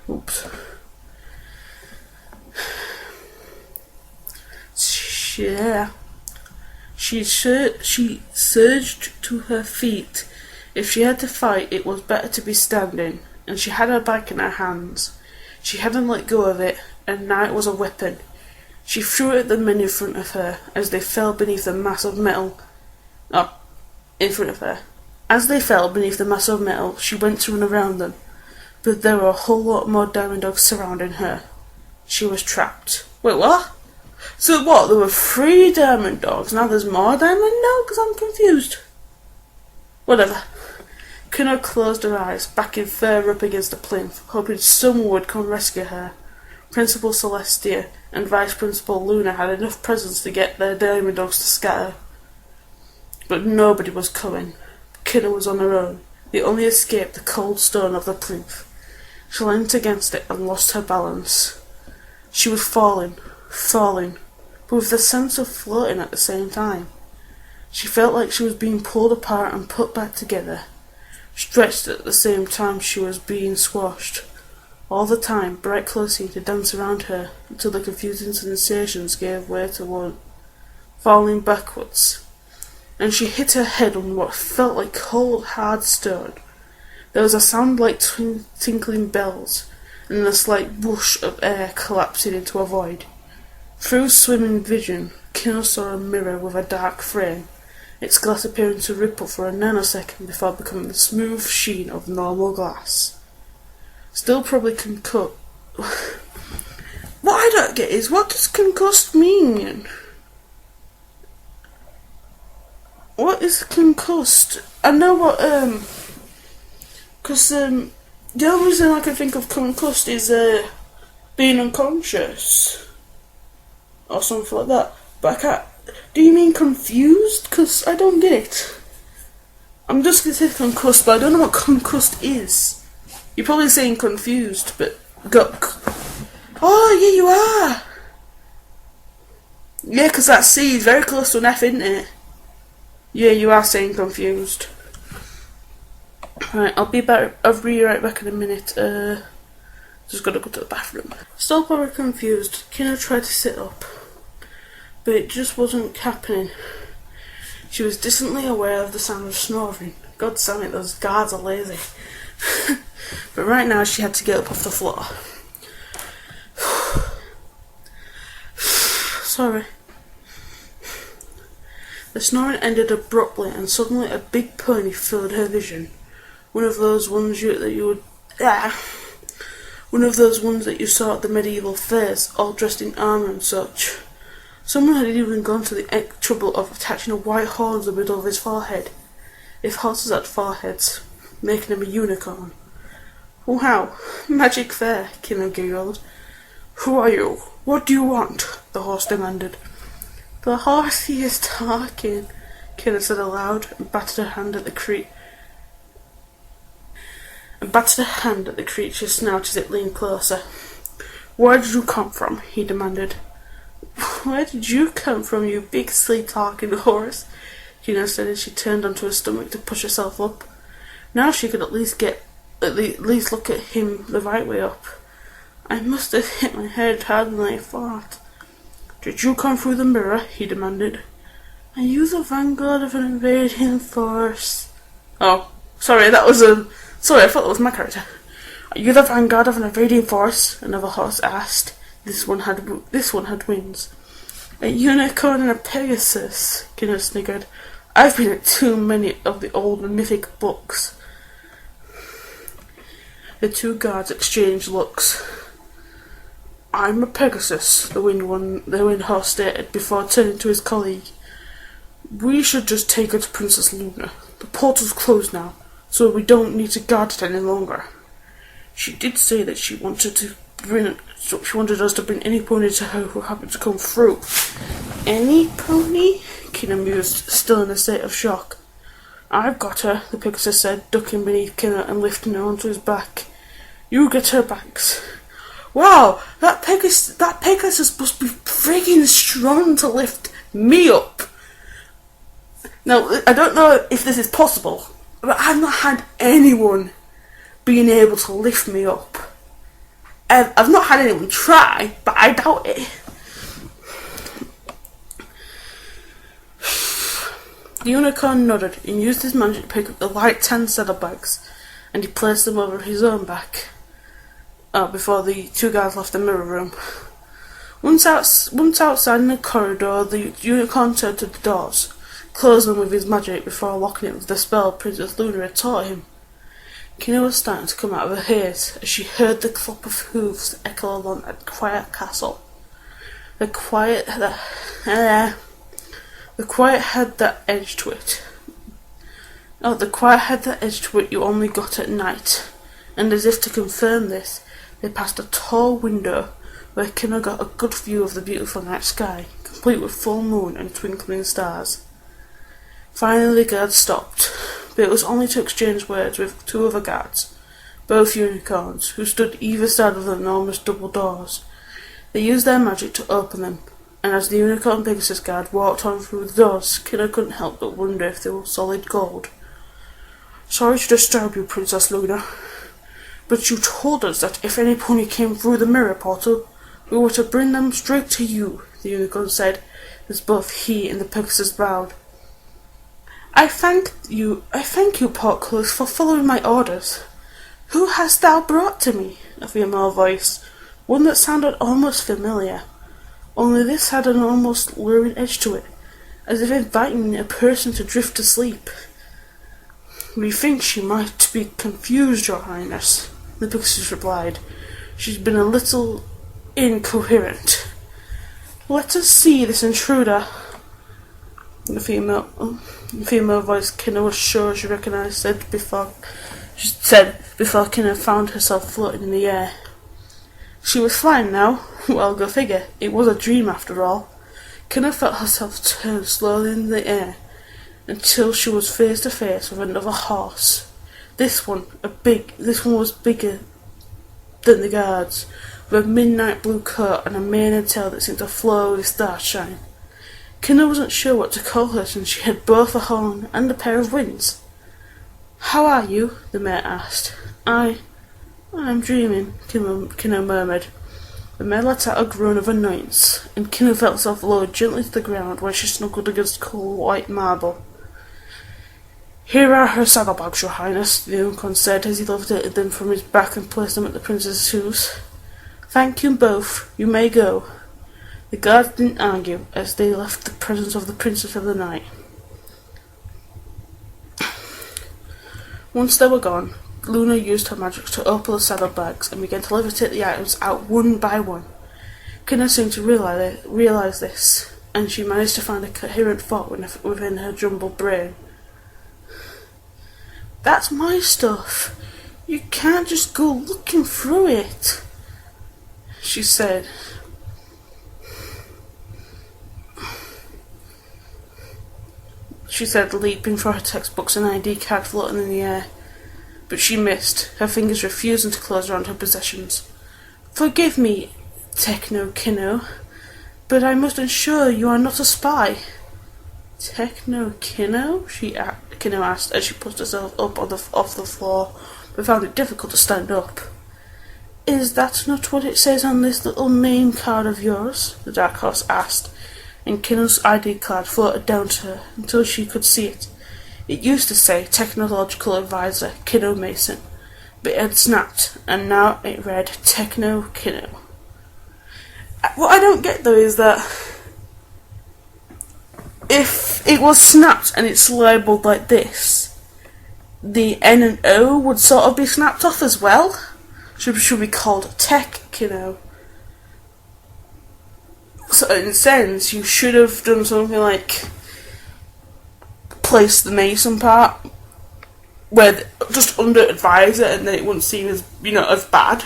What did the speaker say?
Oops. She surged to her feet. If she had to fight, it was better to be standing, and she had her bag in her hands. She hadn't let go of it, and now it was a weapon. She threw it at the men in front of her as they fell beneath the mass of metal. In front of her. As they fell beneath the mass of metal, she went to run around them, but there were a whole lot more diamond dogs surrounding her. She was trapped. Wait, what? So what, there were 3 diamond dogs, now there's more diamond dogs? I'm confused. Whatever. Kino closed her eyes, backing further up against the plinth, hoping someone would come rescue her. Principal Celestia and Vice Principal Luna had enough presents to get their diamond dogs to scatter. But nobody was coming. Kino was on her own, the only escape the cold stone of the plinth. She leant against it and lost her balance. She was falling, but with the sense of floating at the same time. She felt like she was being pulled apart and put back together, stretched at the same time she was being squashed. All the time, bright colours seemed to dance around her until the confusing sensations gave way to one, falling backwards, and she hit her head on what felt like cold, hard stone. There was a sound like tinkling bells, and a slight whoosh of air collapsing into a void. Through swimming vision, Kino saw a mirror with a dark frame, its glass appearing to ripple for a nanosecond before becoming the smooth sheen of normal glass. Still probably concussed. What I don't get is, what does concussed mean? What is concussed? I know what, because, the only reason I can think of concussed is, being unconscious. Or something like that. But I can't. Do you mean confused? Because I don't get it. I'm just going to say concussed, but I don't know what concussed is. You're probably saying confused, but oh, yeah, you are. Yeah, because that C is very close to an F, isn't it? Yeah, you are saying confused. Right, I'll be right back in a minute. Just gotta go to the bathroom. Still probably confused, Kino tried to sit up, but it just wasn't happening. She was distantly aware of the sound of snoring. God damn it, those guards are lazy. But right now she had to get up off the floor. Sorry. The snoring ended abruptly, and suddenly a big pony filled her vision. One of those ones that you saw at the medieval fairs, all dressed in armour and such. Someone had even gone to the trouble of attaching a white horn to the middle of his forehead. If horses had foreheads, making him a unicorn. Wow, magic fair, Kino giggled. Who are you? What do you want? The horse demanded. The horsey is talking, Kino said aloud, and battered her hand at the creature's snout as it leaned closer. Where did you come from? He demanded. Where did you come from, you big sleep-talking horse? Kino said as she turned onto her stomach to push herself up. Now she could at least look at him the right way up. I must have hit my head harder than I thought. Did you come through the mirror? He demanded. Are you the vanguard of an invading force? Oh, sorry, Sorry, I thought that was my character. Are you the vanguard of an invading force? Another horse asked. This one had wings. A unicorn and a pegasus, Kino sniggered. I've been at too many of the old mythic books. The two guards exchanged looks. I'm a pegasus, the wind horse stated before turning to his colleague. We should just take her to Princess Luna. The portal's closed now, so we don't need to guard it any longer. She did say that she wanted us to bring any pony to her who happened to come through. Any pony? Kino mused, still in a state of shock. I've got her, the Pegasus said, ducking beneath Kino and lifting her onto his back. You get her bags. Wow, that Pegasus must be freaking strong to lift me up. Now, I don't know if this is possible, but I've not had anyone being able to lift me up. I've not had anyone try, but I doubt it. The unicorn nodded and used his magic to pick up the light tan saddlebags, and he placed them over his own back before the two guys left the mirror room. Once outside in the corridor, the unicorn turned to the doors, closed them with his magic before locking it with the spell Princess Luna had taught him. Kino was starting to come out of her haze as she heard the clop of hooves echo along a quiet castle. The quiet had that edge to it. Oh, the quiet had that edge to it you only got at night. And as if to confirm this, they passed a tall window where Kino got a good view of the beautiful night sky, complete with full moon and twinkling stars. Finally the guards stopped, but it was only to exchange words with two other guards, both unicorns, who stood either side of the enormous double doors. They used their magic to open them, and as the unicorn Pegasus guard walked on through the doors, Kino couldn't help but wonder if they were solid gold. "Sorry to disturb you, Princess Luna, but you told us that if any pony came through the mirror portal, we were to bring them straight to you," the unicorn said, as both he and the Pegasus bowed. I thank you, Portcullis, for following my orders. Who hast thou brought to me?" a female voice, one that sounded almost familiar, only this had an almost luring edge to it, as if inviting a person to drift to sleep. "Methinks she might be confused, your highness," the Pegasus replied. "She's been a little incoherent. Let us see this intruder." The female voice Kino was sure she recognised said before Kino found herself floating in the air. She was flying now. Well, go figure. It was a dream after all. Kino felt herself turn slowly in the air until she was face to face with another horse. This one was bigger than the guards, with a midnight blue coat and a mane and tail that seemed to flow with starshine. Kino wasn't sure what to call her since she had both a horn and a pair of wings. "How are you?" the mare asked. I'm dreaming," Kino murmured. The mare let out a groan of annoyance, and Kino felt herself lowered gently to the ground where she snuggled against cold white marble. "Here are her saddlebags, your highness," the unicorn said as he lifted them from his back and placed them at the princess's hooves. "Thank you both. You may go." The guards didn't argue as they left the presence of the Princess of the Night. Once they were gone, Luna used her magic to open the saddlebags and began to levitate the items out one by one. Kino seemed to realise this, and she managed to find a coherent thought within her jumbled brain. "That's my stuff. You can't just go looking through it," she said. Leaping for her textbooks and ID card floating in the air. But she missed, her fingers refusing to close around her possessions. "Forgive me, Techno Kino, but I must ensure you are not a spy." "Techno Kino?" Kino asked as she pushed herself up off the floor, but found it difficult to stand up. "Is that not what it says on this little name card of yours?" the dark horse asked, and Kino's ID card floated down to her until she could see it. It used to say Technological Advisor Kino Mason, but it had snapped, and now it read Techno Kino. What I don't get though is that if it was snapped and it's labelled like this, the N and O would sort of be snapped off as well. Should be called Tech Kino. So in a sense, you should have done something like place the Mason part where just under advisor, and then it wouldn't seem as as bad.